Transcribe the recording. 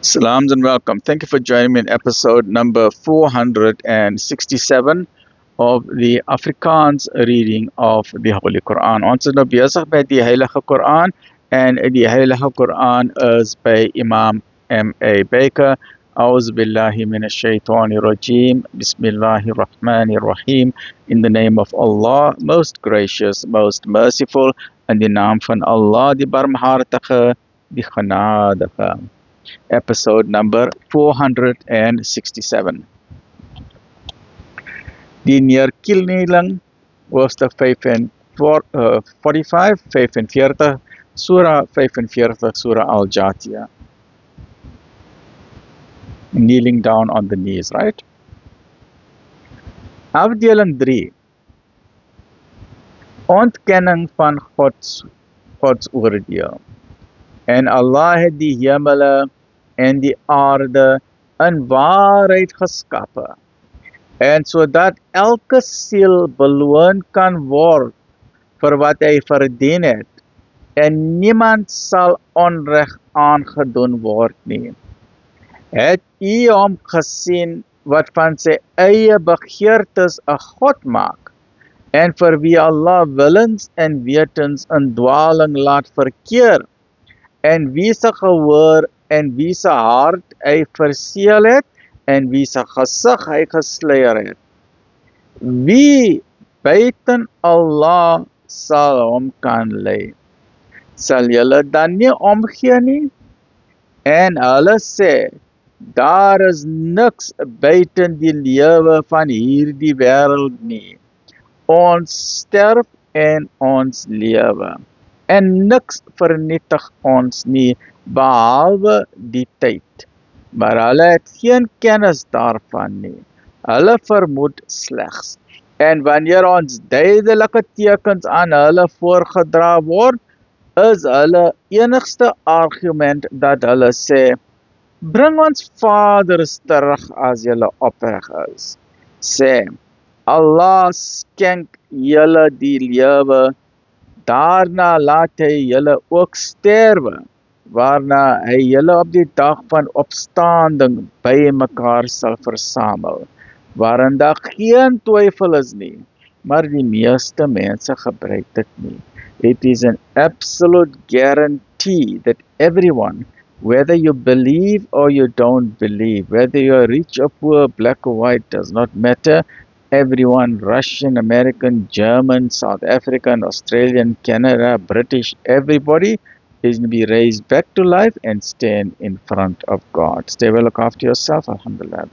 Salams and welcome. Thank you for joining me in episode number 467 of the Afrikaans reading of the Holy Quran. Ons is nou besig by die Heilige Quran en die Heilige Quran is by Imam M.A. Baker. A'udhu billahi minash shaitanir rajim. Bismillahir rahmanir rahim. In the name of Allah, most gracious, most merciful, in die naam van Allah, die barmhartige, die genadige. Episode number 467. Die neerknieling, hoofstuk 45, 45, Surah 45, Surah Al-Jathiyah. Kneeling down on the knees, right? Afdeling 3. Ontkenning van Gods oordeel. En Allah het die hemele en die aarde in waarheid geskape. En sodat elke siel beloon kan word vir wat hy verdien het. En niemand sal onreg aangedoen word nie. Het u hom gesien wat van sy eie begeertes 'n God maak, en vir wie Allah willens en wetens in dwaling laat verkeer, en wie se gehoor en wie se hart hy verseël het, en wie se gesig hy gesluier het. Wie buiten Allah sal hom kan lei? Sal julle dan nie omgee nie? En hulle sê, daar is niks buiten die lewe van hierdie wêreld nie. Ons sterf en ons lewe. En niks vernietig ons nie, behalwe die tyd. Maar hulle het geen kennis daarvan nie. Hulle vermoed slegs. En wanneer ons duidelike tekens aan hulle voorgedra word, is hulle enigste argument dat hulle sê, bring ons vaders terug as julle opreg is. Sê, Allah skenk julle die lewe, daarna laat hy julle ook sterwe, waarna hy julle op die dag van opstanding by mekaar sal versamel, waarin daar geen twyfel is nie, maar die meeste mense gebruik dit nie. It is an absolute guarantee that everyone, whether you believe or you don't believe, whether you're rich or poor, black or white, does not matter. Everyone, Russian, American, German, South African, Australian, Canada, British, everybody is going to be raised back to life and stand in front of God. Stay well, look after yourself. Alhamdulillah.